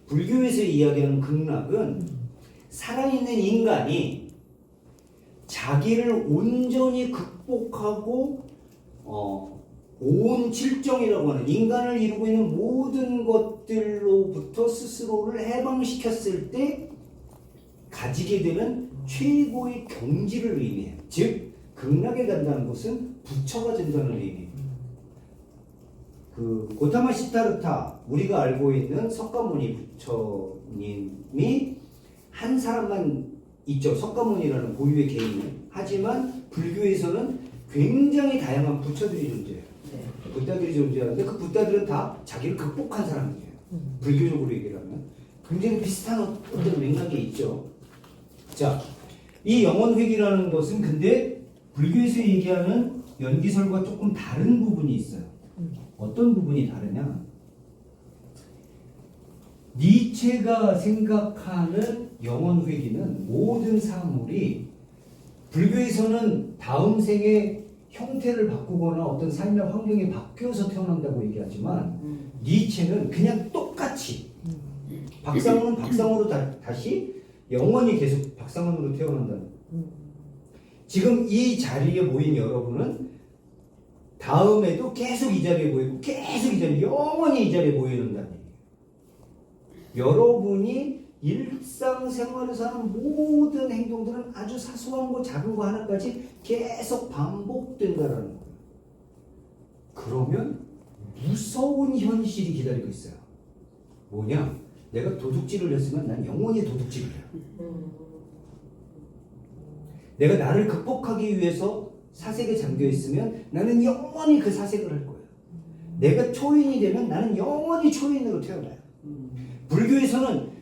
불교에서 이야기하는 극락은 살아있는 인간이 자기를 온전히 극복하고 오온칠정이라고 하는 인간을 이루고 있는 모든 것들로부터 스스로를 해방시켰을 때 가지게 되는 최고의 경지를 의미해요. 즉 극락에 간다는 것은 부처가 된다는 의미예요. 그 고타마 시타르타, 우리가 알고 있는 석가모니 부처님이 한 사람만 있죠. 석가모니라는 고유의 개인은. 하지만 불교에서는 굉장히 다양한 부처들이 존재해요. 부다들이 존재하는데 그 부다들은 다 자기를 극복한 사람이에요. 불교적으로 얘기를 하면 굉장히 비슷한 어떤 맥락이 있죠. 자, 이 영혼회귀라는 것은 근데 불교에서 얘기하는 연기설과 조금 다른 부분이 있어요. 어떤 부분이 다르냐? 니체가 생각하는 영혼회귀는 모든 사물이 불교에서는 다음 생에 형태를 바꾸거나 어떤 삶의 환경이 바뀌어서 태어난다고 얘기하지만 니체는 그냥 똑같이 박상훈은 박상훈으로 다시 영원히 계속 박상훈으로 태어난다는. 지금 이 자리에 모인 여러분은 다음에도 계속 이 자리에 모이고 계속 이 자리에 영원히 이 자리에 모이는다는 얘기예요. 여러분이 일상생활에서 하는 모든 행동들은 아주 사소한 거 작은 거 하나까지 계속 반복된다라는 거예요. 그러면 무서운 현실이 기다리고 있어요. 뭐냐? 내가 도둑질을 했으면 난 영원히 도둑질을 해요. 내가 나를 극복하기 위해서 사색에 잠겨 있으면 나는 영원히 그 사색을 할 거예요. 내가 초인이 되면 나는 영원히 초인으로 태어나요. 불교에서는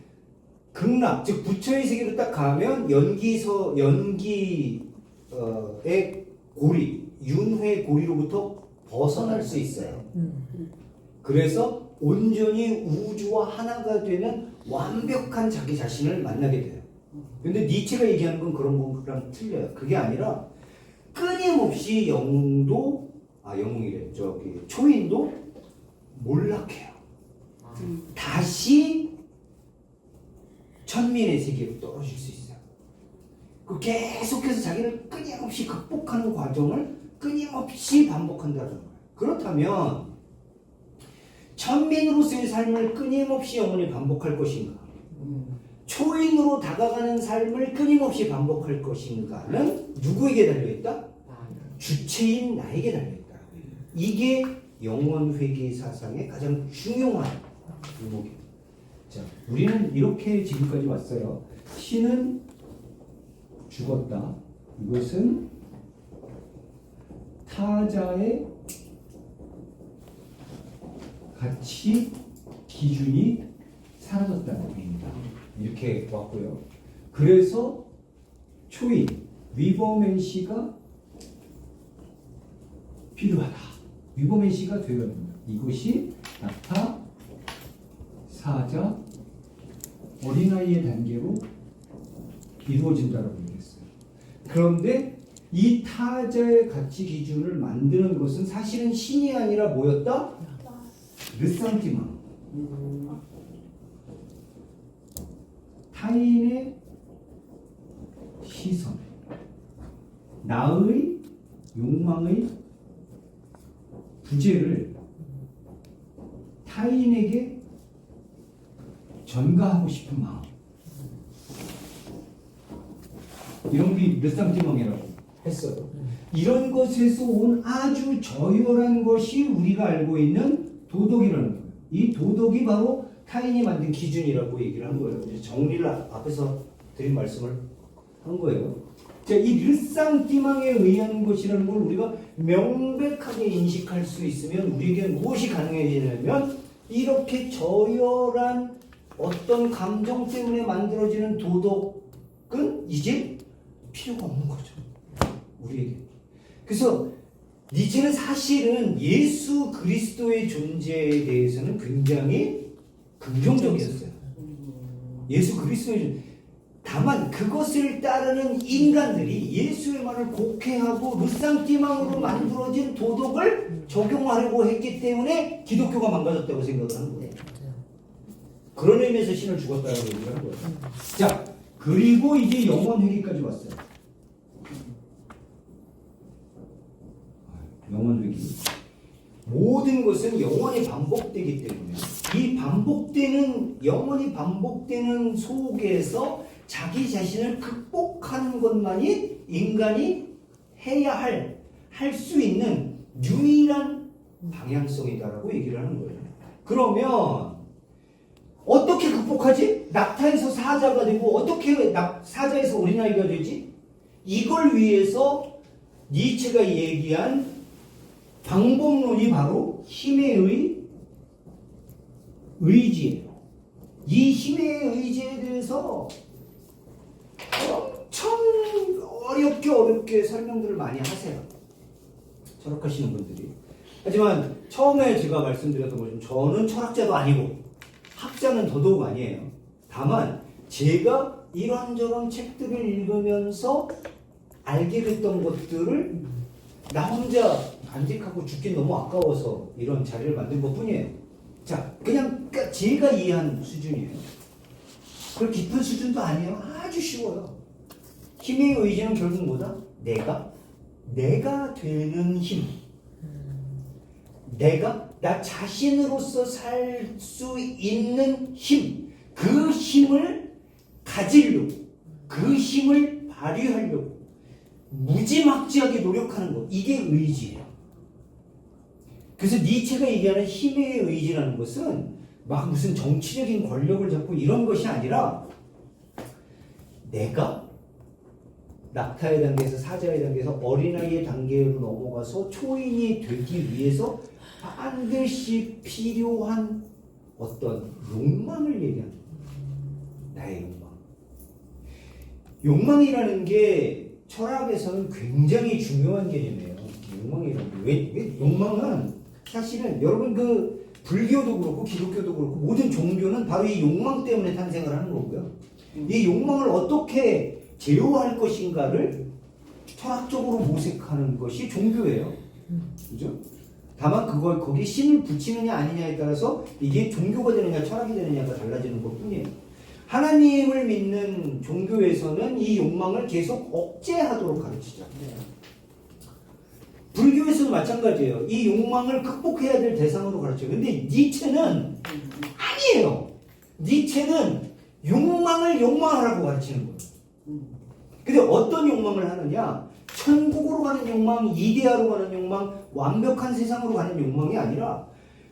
극락, 즉 부처의 세계로 딱 가면 연기의 고리, 윤회의 고리로부터 벗어날 수 있어요. 그래서 온전히 우주와 하나가 되는 완벽한 자기 자신을 만나게 돼요. 근데 니체가 얘기하는 건 그런 거랑 틀려요. 그게 아니라 끊임없이 초인도 몰락해요. 다시 천민의 세계로 떨어질 수 있어요. 계속해서 자기를 끊임없이 극복하는 과정을 끊임없이 반복한다는 거예요. 그렇다면 천민으로서의 삶을 끊임없이 영원히 반복할 것인가? 초인으로 다가가는 삶을 끊임없이 반복할 것인가는 누구에게 달려있다? 주체인 나에게 달려있다. 이게 영혼회귀 사상의 가장 중요한 의목이에요. 자, 우리는 이렇게 지금까지 왔어요. 신은 죽었다. 이것은 타자의 가치 기준이 사라졌다는 얘기입니다. 이렇게 왔고요. 그래서 초인, 위버맨시가 필요하다. 위버맨시가 되어야 됩니다. 이것이 나타, 사자, 어린아이의 단계로 이루어진다라고 얘기했어요. 그런데 이 타자의 가치 기준을 만드는 것은 사실은 신이 아니라 뭐였다? 르상티망. 타인의 시선, 나의 욕망의 부재를 타인에게 전가하고 싶은 마음, 이런 게 르상티망이라고 했어요. 이런 것에서 온 아주 저열한 것이 우리가 알고 있는 도덕이라는 거예요. 이 도덕이 바로 타인이 만든 기준이라고 얘기를 한 거예요. 정리를 앞에서 드린 말씀을 한 거예요. 자, 이 르상티망에 의한 것이라는 걸 우리가 명백하게 인식할 수 있으면 우리에게 무엇이 가능해지냐면 이렇게 저열한 어떤 감정 때문에 만들어지는 도덕은 이제 필요가 없는 거죠. 우리에게. 그래서 니체는 사실은 예수 그리스도의 존재에 대해서는 굉장히 긍정적이었어요. 예수 그리스도의 다만 그것을 따르는 인간들이 예수의 말을 곡해하고 르상티망으로 만들어진 도덕을 적용하려고 했기 때문에 기독교가 망가졌다고 생각을 한 거예요. 그런 의미에서 신을 죽었다고 얘기를 한 거예요. 자, 그리고 이제 영원 회귀까지 왔어요. 영원 회귀. 모든 것은 영원히 반복되기 때문에 이 반복되는 영원히 반복되는 속에서 자기 자신을 극복하는 것만이 인간이 해야 할 수 있는 유일한 방향성이다라고 얘기를 하는 거예요. 그러면 어떻게 극복하지? 낙타에서 사자가 되고 어떻게 사자에서 어린아이가 되지? 이걸 위해서 니체가 얘기한 방법론이 바로 힘의 의지예요. 이 힘의 의지에 대해서 엄청 어렵게 설명들을 많이 하세요. 철학하시는 분들이. 하지만 처음에 제가 말씀드렸던 것처럼 저는 철학자도 아니고 학자는 더더욱 아니에요. 다만 제가 이런저런 책들을 읽으면서 알게 됐던 것들을 나 혼자 간직하고 죽긴 너무 아까워서 이런 자리를 만든 것뿐이에요. 자, 그냥 제가 이해한 수준이에요. 그걸 깊은 수준도 아니에요. 아주 쉬워요. 힘의 의지는 결국 뭐다? 내가 되는 힘. 나 자신으로서 살 수 있는 힘. 그 힘을 가지려고, 그 힘을 발휘하려고 무지막지하게 노력하는 것. 이게 의지예요. 그래서 니체가 얘기하는 힘의 의지라는 것은 막 무슨 정치적인 권력을 잡고 이런 것이 아니라 내가 낙타의 단계에서 사자의 단계에서 어린아이의 단계로 넘어가서 초인이 되기 위해서 반드시 필요한 어떤 욕망을 얘기하는 나의 욕망. 욕망이라는 게 철학에서는 굉장히 중요한 개념이에요. 욕망이라는 게. 왜 욕망은 사실은 여러분 그 불교도 그렇고 기독교도 그렇고 모든 종교는 바로 이 욕망 때문에 탄생을 하는 거고요. 이 욕망을 어떻게 제어할 것인가를 철학적으로 모색하는 것이 종교예요. 그죠? 다만 그걸 거기에 신을 붙이느냐 아니냐에 따라서 이게 종교가 되느냐 철학이 되느냐가 달라지는 것뿐이에요. 하나님을 믿는 종교에서는 이 욕망을 계속 억제하도록 가르치죠. 불교에서도 마찬가지예요. 이 욕망을 극복해야 될 대상으로 가르쳐요. 근데 니체는 아니에요. 니체는 욕망을 욕망하라고 가르치는 거예요. 근데 어떤 욕망을 하느냐? 천국으로 가는 욕망, 이데아로 가는 욕망, 완벽한 세상으로 가는 욕망이 아니라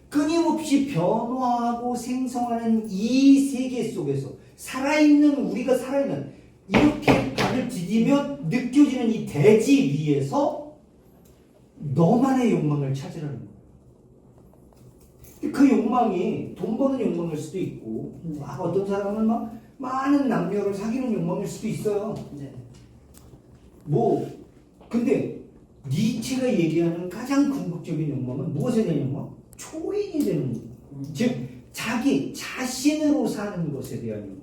끊임없이 변화하고 생성하는 이 세계 속에서 우리가 살아있는 이렇게 발을 디디면 느껴지는 이 대지 위에서 너만의 욕망을 찾으라는 거예요. 그 욕망이 돈 버는 욕망일 수도 있고 막 어떤 사람은 막 많은 남녀를 사귀는 욕망일 수도 있어요. 근데 니체가 얘기하는 가장 궁극적인 욕망은 무엇에 대한 욕망? 초인이 되는 욕망. 즉 자기 자신으로 사는 것에 대한 욕망.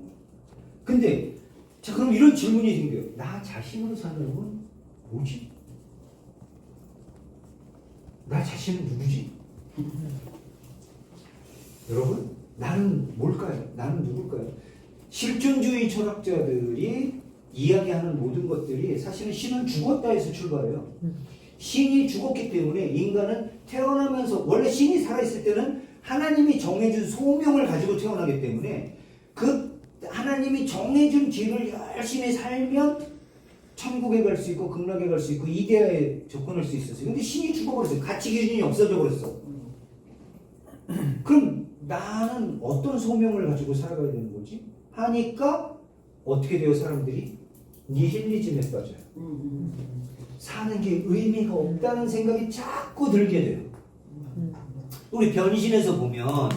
근데 자 그럼 이런 질문이 생겨요. 나 자신으로 사는 건 뭐지? 나 자신은 누구지? 여러분, 나는 뭘까요? 나는 누굴까요? 실존주의 철학자들이 이야기하는 모든 것들이 사실은 신은 죽었다 해서 출발해요. 신이 죽었기 때문에 인간은 태어나면서 원래 신이 살아있을 때는 하나님이 정해준 소명을 가지고 태어나기 때문에 그 하나님이 정해준 길을 열심히 살면 천국에 갈 수 있고 극락에 갈 수 있고 이데아에 접근할 수 있었어요. 근데 신이 죽어버렸어요. 가치 기준이 없어져 버렸어. 그럼 나는 어떤 소명을 가지고 살아가야 되는 거지? 하니까 어떻게 돼요? 사람들이 니힐리즘에 빠져요. 사는 게 의미가 없다는 생각이 자꾸 들게 돼요. 우리 변신에서 보면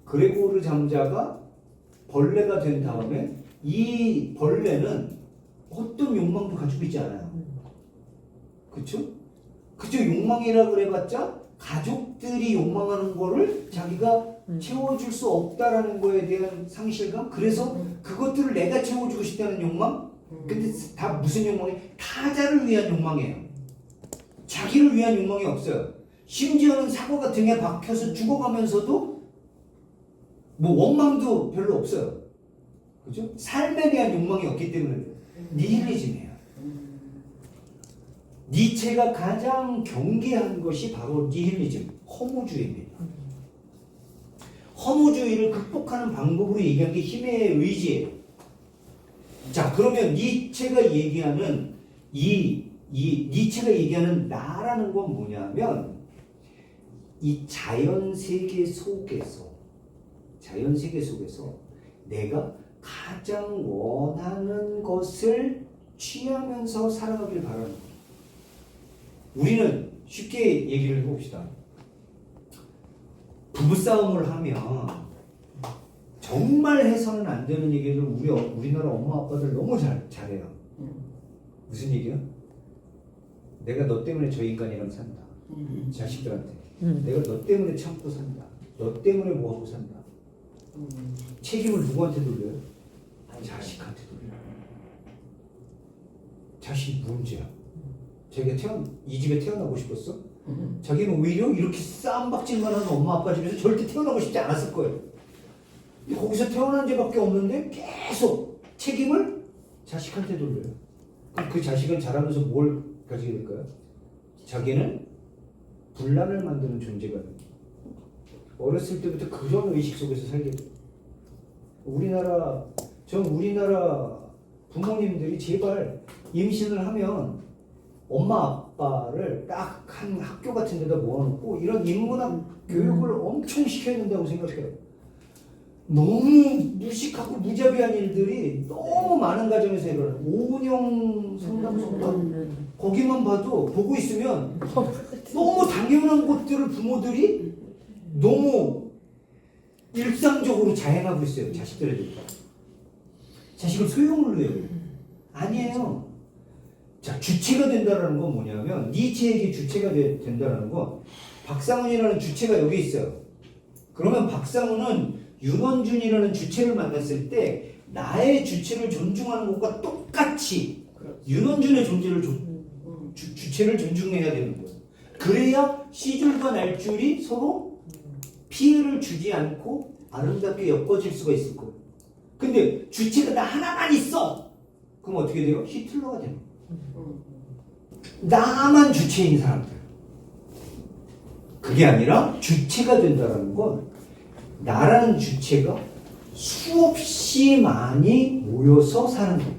그레고르 잠자가 벌레가 된 다음에 이 벌레는 어떤 욕망도 가지고 있지 않아요. 그쵸? 욕망이라 그래봤자 가족들이 욕망하는 거를 자기가 채워줄 수 없다라는 거에 대한 상실감. 그래서 그것들을 내가 채워주고 싶다는 욕망. 근데 다 무슨 욕망이? 타자를 위한 욕망이에요. 자기를 위한 욕망이 없어요. 심지어는 사고가 등에 박혀서 죽어가면서도 뭐 원망도 별로 없어요. 그죠? 삶에 대한 욕망이 없기 때문에 니힐리즘이에요. 니체가 가장 경계한 것이 바로 니힐리즘, 허무주의입니다. 허무주의를 극복하는 방법으로 얘기한 게 힘의 의지예요. 자, 그러면 니체가 얘기하는 니체가 얘기하는 나라는 건 뭐냐면 이 자연 세계 속에서 내가 가장 원하는 것을 취하면서 살아가길 바라는 거예요. 우리는 쉽게 얘기를 해봅시다. 부부싸움을 하면 정말 해서는 안 되는 얘기를 우리나라 엄마 아빠들 너무 잘해요. 무슨 얘기야? 내가 너 때문에 저 인간이랑 산다. 자식들한테. 내가 너 때문에 참고 산다. 너 때문에 뭐하고 산다. 책임을 누구한테 돌려요? 자식한테 돌려요. 자식이 문제야. 자기가 이 집에 태어나고 싶었어? 자기는 오히려 이렇게 쌈박질만 하는 엄마 아빠 집에서 절대 태어나고 싶지 않았을 거예요. 거기서 태어난 죄밖에 없는데 계속 책임을 자식한테 돌려요. 그럼 그 자식은 자라면서 뭘 가지게 될까요? 자기는 분란을 만드는 존재가 돼요. 어렸을 때부터 그런 의식 속에서 살게 돼요. 우리나라 부모님들이 제발 임신을 하면 엄마 아빠를 딱 한 학교 같은 데다 모아놓고 이런 인문학 교육을 엄청 시켜야 된다고 생각해요. 너무 무식하고 무자비한 일들이 너무 많은 가정에서 일어나요. 오은영 상담소인가? 거기만 봐도 보고 있으면 너무 당연한 것들을 부모들이 너무 일상적으로 자행하고 있어요. 자식들에 대해서. 자식을 소용을 해요. 아니에요. 자, 주체가 된다는 건 뭐냐면 니체에게 주체가 된다는 건 박상훈이라는 주체가 여기 있어요. 그러면 박상훈은 윤원준이라는 주체를 만났을 때 나의 주체를 존중하는 것과 똑같이 윤원준의 존재를 주체를 존중해야 되는 거예요. 그래야 C줄과 R줄이 서로 피해를 주지 않고 아름답게 엮어질 수가 있을 거예요. 근데 주체가 나 하나만 있어! 그럼 어떻게 돼요? 히틀러가 돼요. 나만 주체인 사람들. 그게 아니라 주체가 된다는 건 나라는 주체가 수없이 많이 모여서 사는 거예요.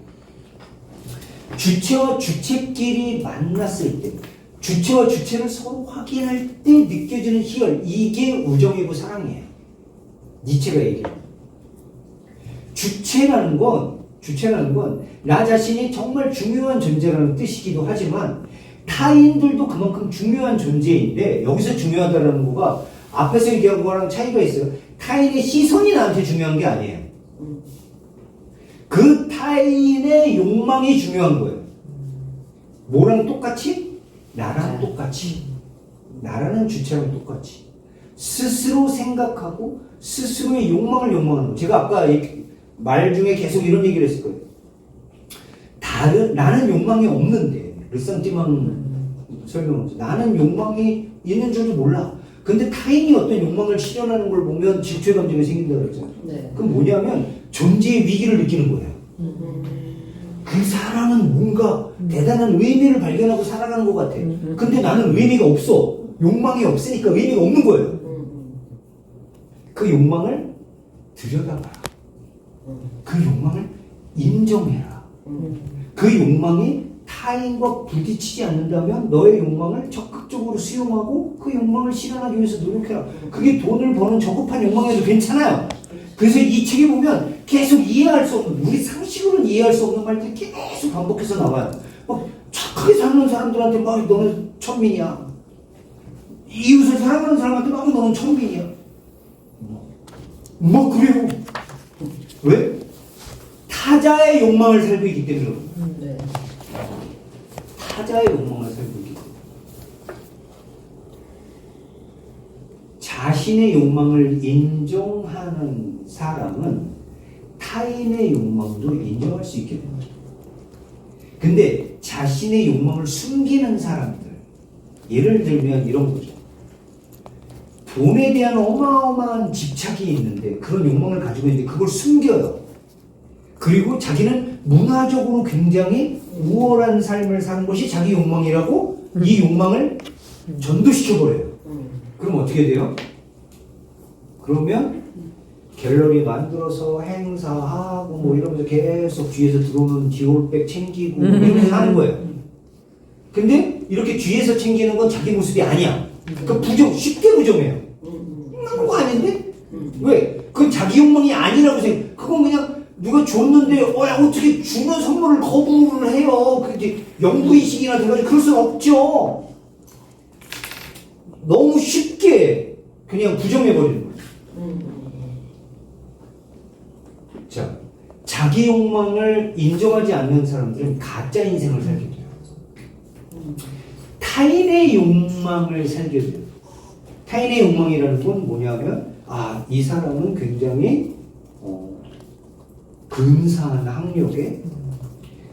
주체와 주체끼리 만났을 때, 주체와 주체를 서로 확인할 때 느껴지는 희열, 이게 우정이고 사랑이에요. 니체가 얘기해요. 주체라는 건 나 자신이 정말 중요한 존재라는 뜻이기도 하지만 타인들도 그만큼 중요한 존재인데 여기서 중요하다는 거가 앞에서 얘기한 거랑 차이가 있어요. 타인의 시선이 나한테 중요한 게 아니에요. 그 타인의 욕망이 중요한 거예요. 뭐랑 똑같이? 나랑 똑같이. 나라는 주체랑 똑같이. 스스로 생각하고 스스로의 욕망을 욕망하는 거예요. 제가 아까 말 중에 계속 이런 얘기를 했을 거예요. 나는 욕망이 없는데 르상티만 설명하죠. 나는 욕망이 있는 줄도 몰라. 근데 타인이 어떤 욕망을 실현하는 걸 보면 질투의 감정이 생긴다고 그랬잖아요. 네. 그럼 뭐냐면 존재의 위기를 느끼는 거예요. 그 사람은 뭔가 대단한 의미를 발견하고 살아가는 것 같아. 근데 나는 의미가 없어. 욕망이 없으니까 의미가 없는 거예요. 그 욕망을 들여다봐라. 그 욕망을 인정해라. 그 욕망이 타인과 부딪히지 않는다면 너의 욕망을 적극적으로 수용하고 그 욕망을 실현하기 위해서 노력해라. 그게 돈을 버는 저급한 욕망에도 괜찮아요. 그래서 이 책에 보면 계속 이해할 수 없는, 우리 상식으로는 이해할 수 없는 말들이 계속 반복해서 나와요. 막 착하게 사는 사람들한테 막 너는 천민이야. 이웃을 사랑하는 사람한테 막 너는 천민이야. 뭐 그래요. 왜? 타자의 욕망을 살고 있기 때문에. 네. 타자의 욕망을 살고 있기 때문에. 자신의 욕망을 인정하는 사람은 타인의 욕망도 인정할 수 있게 됩니다. 근데 자신의 욕망을 숨기는 사람들, 예를 들면 이런 거죠. 돈에 대한 어마어마한 집착이 있는데 그런 욕망을 가지고 있는데 그걸 숨겨요. 그리고 자기는 문화적으로 굉장히 우월한 삶을 사는 것이 자기 욕망이라고 이 욕망을 전도시켜버려요. 그럼 어떻게 돼요? 그러면 갤러리 만들어서 행사하고 뭐 이러면서 계속 뒤에서 들어오는 디올백 챙기고 이러면서 하는 거예요. 근데 이렇게 뒤에서 챙기는 건 자기 모습이 아니야. 그 쉽게 부정해요. 그런 거 아닌데? 왜? 그건 자기 욕망이 아니라고 생각. 그건 그냥 누가 줬는데 야, 어떻게 주는 선물을 거부를 해요. 그게 영부의식이나 돼가지고 그럴 수는 없죠. 너무 쉽게 그냥 부정해버리는 거예요. 자, 자기 욕망을 인정하지 않는 사람들은 가짜 인생을 살게 돼요. 타인의 욕망을 살게 돼요. 타인의 욕망이라는 건 뭐냐면 이 사람은 굉장히 근사한 학력에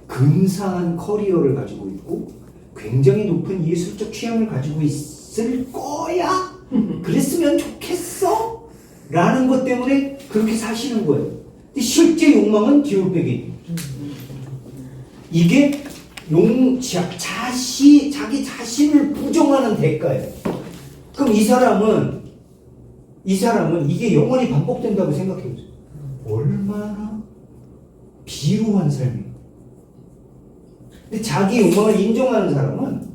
근사한 커리어를 가지고 있고 굉장히 높은 예술적 취향을 가지고 있을 거야. 그랬으면 좋겠어. 라는 것 때문에 그렇게 사시는 거예요. 근데 실제 욕망은 디올백이. 이게 자기 자신을 부정하는 대가예요. 그럼 이 사람은 이게 영원히 반복된다고 생각해보세요. 얼마나 비루한 삶이에요. 근데 자기 욕망을 인정하는 사람은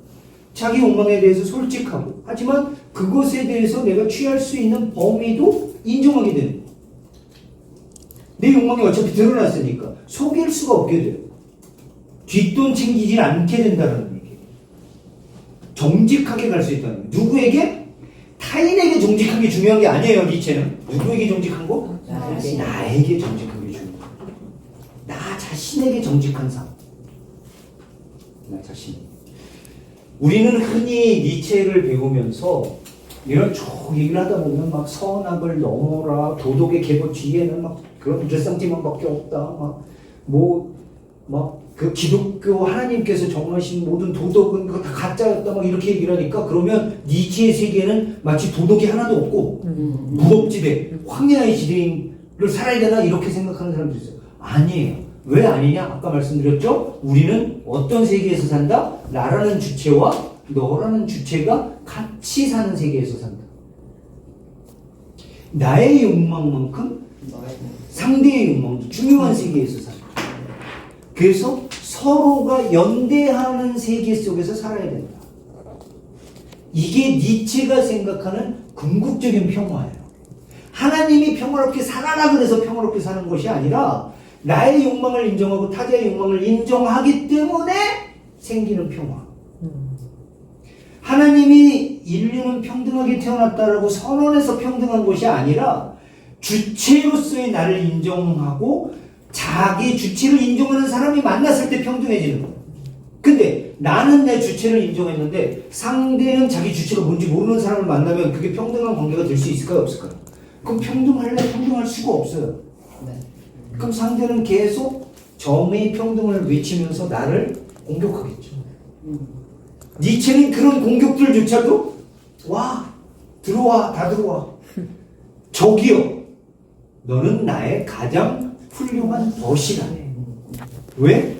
자기 욕망에 대해서 솔직하고 하지만 그것에 대해서 내가 취할 수 있는 범위도 인정하게 되는 거예요. 내 욕망이 어차피 드러났으니까 속일 수가 없게 돼요. 뒷돈 챙기질 않게 된다는 얘기예요. 정직하게 갈 수 있다는 거예요. 누구에게? 타인에게 정직한 게 중요한 게 아니에요. 니체는. 누구에게 정직한 거? 나에게 정직한 게 중요해요. 나 자신에게 정직한 삶. 나 자신. 우리는 흔히 니체를 배우면서 이런 쭉 얘기를 하다 보면 막 선악을 넘어라, 도덕의 계보 뒤에는 막 그런 일상지만밖에 없다, 그 기독교 하나님께서 정하신 모든 도덕은 그거 다 가짜였다 막 이렇게 얘기를 하니까 그러면 니체의 세계는 마치 도덕이 하나도 없고 무법지대, 황야의 지대를 살아야 되나 이렇게 생각하는 사람도 있어요. 아니에요. 왜 아니냐? 아까 말씀드렸죠? 우리는 어떤 세계에서 산다? 나라는 주체와 너라는 주체가 같이 사는 세계에서 산다. 나의 욕망만큼 상대의 욕망도 중요한 세계에서 산다. 그래서 서로가 연대하는 세계 속에서 살아야 된다. 이게 니체가 생각하는 궁극적인 평화예요. 하나님이 평화롭게 살아라 그래서 평화롭게 사는 것이 아니라 나의 욕망을 인정하고 타자의 욕망을 인정하기 때문에 생기는 평화. 하나님이 인류는 평등하게 태어났다라고 선언해서 평등한 것이 아니라 주체로서의 나를 인정하고 자기 주체를 인정하는 사람이 만났을 때 평등해지는 거예요. 근데 나는 내 주체를 인정했는데 상대는 자기 주체가 뭔지 모르는 사람을 만나면 그게 평등한 관계가 될 수 있을까요? 없을까요? 그럼 평등할 수가 없어요. 그럼 상대는 계속 정의 평등을 외치면서 나를 공격하겠죠. 니체는 그런 공격들조차도 들어와, 다 들어와. 저기요, 너는 나의 가장 훌륭한 벗이다. 왜?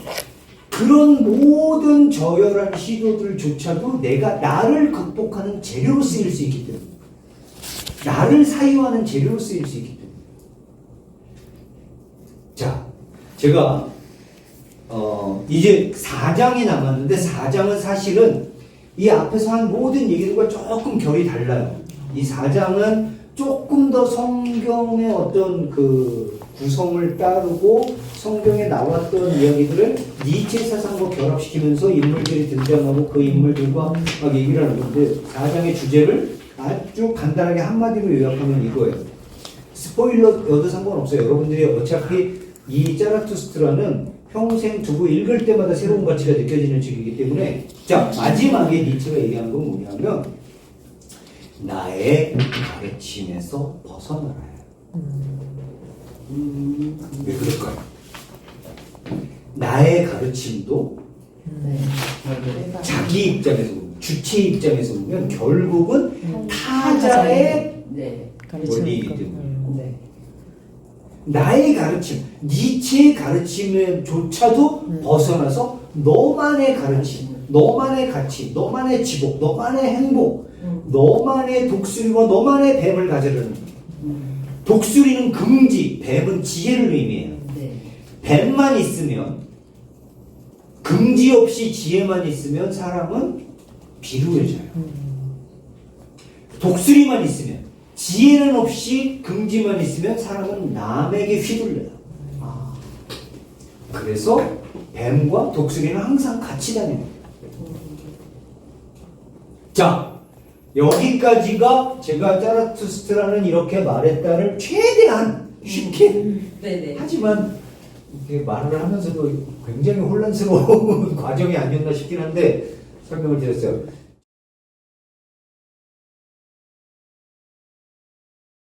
그런 모든 저열한 시도들조차도 내가 나를 극복하는 재료로 쓰일 수 있기 때문에, 나를 사유하는 재료로 쓰일 수 있기 때문에. 자, 제가 이제 4장이 남았는데 4장은 사실은 이 앞에서 한 모든 얘기들과 조금 결이 달라요. 이 4장은 조금 더 성경의 어떤 그 구성을 따르고 성경에 나왔던 이야기들을 니체 사상과 결합시키면서 인물들이 등장하고 그 인물들과 막 얘기를 하는 건데 4장의 주제를 아주 간단하게 한마디로 요약하면 이거예요. 스포일러여도 상관없어요. 여러분들이 어차피 이 자라투스트라는 평생 두고 읽을 때마다 새로운 가치가 느껴지는 책이기 때문에 자, 마지막에 니체가 얘기하는 건 뭐냐면 나의 가르침에서 벗어나라. 왜 그럴까요? 나의 가르침도 자기 입장에서 보면, 주체 입장에서 보면 결국은 타자의 네. 원리이기 가르치는 때문에. 네. 나의 가르침, 니체의 가르침조차도 벗어나서 너만의 가르침, 너만의 가치, 너만의 지복, 너만의 행복, 너만의 독수리와 너만의 뱀을 가지려는 거예요. 독수리는 긍지, 뱀은 지혜를 의미해요. 네. 뱀만 있으면, 긍지 없이 지혜만 있으면 사람은 비루해져요. 독수리만 있으면, 지혜는 없이 긍지만 있으면 사람은 남에게 휘둘려요. 그래서 뱀과 독수리는 항상 같이 다닙니다. 자, 여기까지가 제가 자라투스트라는 이렇게 말했다를 최대한 쉽게 네네. 하지만 이렇게 말을 하면서도 굉장히 혼란스러운 과정이 아니었나 싶긴 한데 설명을 드렸어요.